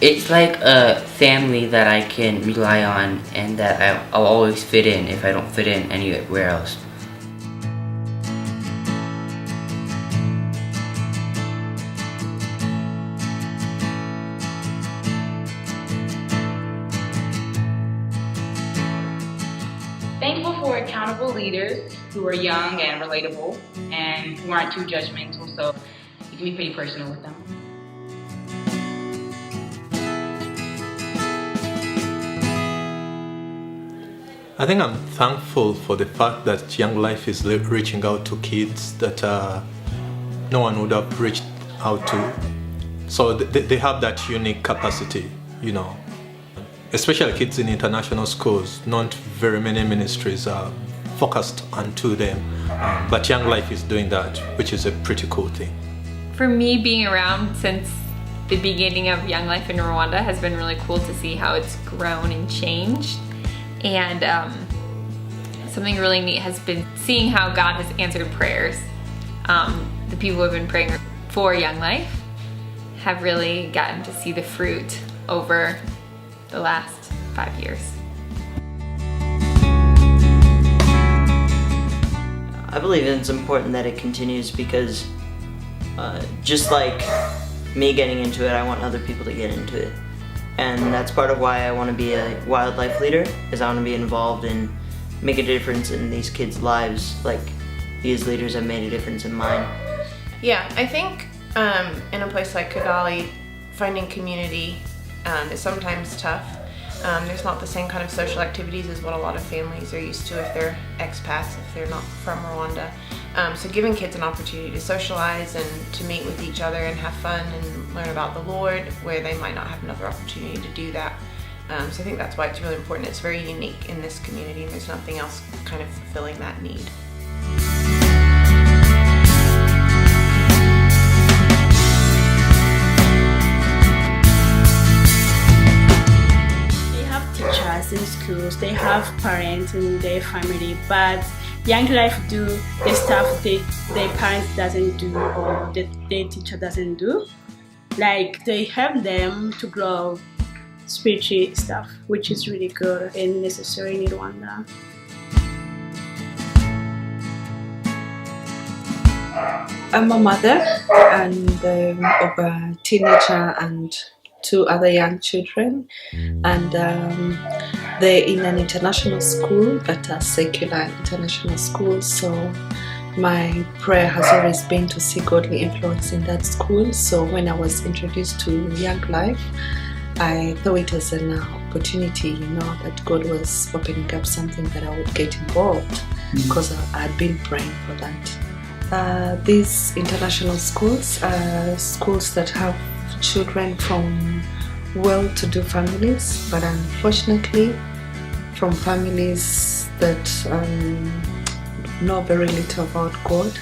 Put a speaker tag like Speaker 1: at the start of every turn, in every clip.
Speaker 1: It's like a family that I can rely on and that I'll always fit in if I don't fit in anywhere else.
Speaker 2: Thankful for accountable leaders who are young and relatable and who aren't too judgmental, so you can be pretty personal with them.
Speaker 3: I think I'm thankful for the fact that Young Life is reaching out to kids that no one would have reached out to. So they have that unique capacity, you know. Especially kids in international schools, not very many ministries are focused onto them. But Young Life is doing that, which is a pretty cool thing.
Speaker 4: For me, being around since the beginning of Young Life in Rwanda has been really cool to see how it's grown and changed. And something really neat has been seeing how God has answered prayers. The people who have been praying for Young Life have really gotten to see the fruit over the last 5 years.
Speaker 1: I believe it's important that it continues because just like me getting into it, I want other people to get into it. And that's part of why I want to be a wildlife leader, is I want to be involved and make a difference in these kids' lives like these leaders have made a difference in mine.
Speaker 5: Yeah, I think in a place like Kigali, finding community is sometimes tough. There's not the same kind of social activities as what a lot of families are used to if they're expats, if they're not from Rwanda. So giving kids an opportunity to socialize and to meet with each other and have fun and learn about the Lord where they might not have another opportunity to do that. So I think that's why it's really important. It's very unique in this community and there's nothing else kind of fulfilling that need.
Speaker 6: Teachers in schools, they have parents in their family, but Young Life do the stuff their parents doesn't do or their teacher doesn't do. Like they help them to grow spiritual stuff, which is really good and necessary in Rwanda.
Speaker 7: I'm a mother and of a teenager and 2 other young children, and they're in an international school, but a secular international school. So my prayer has always been to see godly influence in that school. So when I was introduced to Young Life, I thought it was an opportunity, you know, that God was opening up something that I would get involved because I had been praying for that. These international schools are schools that have children from well-to-do families, but unfortunately from families that know very little about God,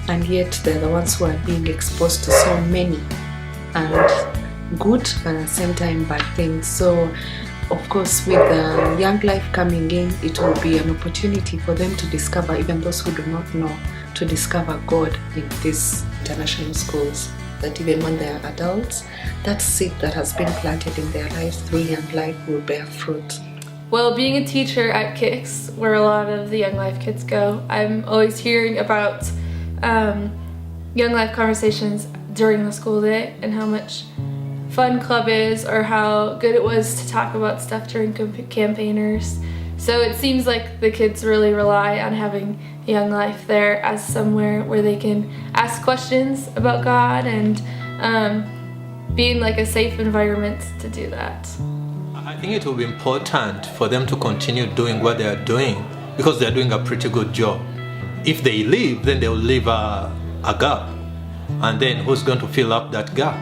Speaker 7: and yet they're the ones who are being exposed to so many and good and at the same time bad things. So of course with Young Life coming in, it will be an opportunity for them to discover, even those who do not know, to discover God in these international schools. That even when they are adults, that seed that has been planted in their lives through Young Life will bear fruit.
Speaker 8: Well, being a teacher at Kicks, where a lot of the Young Life kids go, I'm always hearing about Young Life conversations during the school day and how much fun club is, or how good it was to talk about stuff during campaigners. So it seems like the kids really rely on having Young Life there as somewhere where they can ask questions about God and being like a safe environment to do that.
Speaker 3: I think it will be important for them to continue doing what they are doing because they are doing a pretty good job. If they leave, then they will leave a gap, and then who's going to fill up that gap?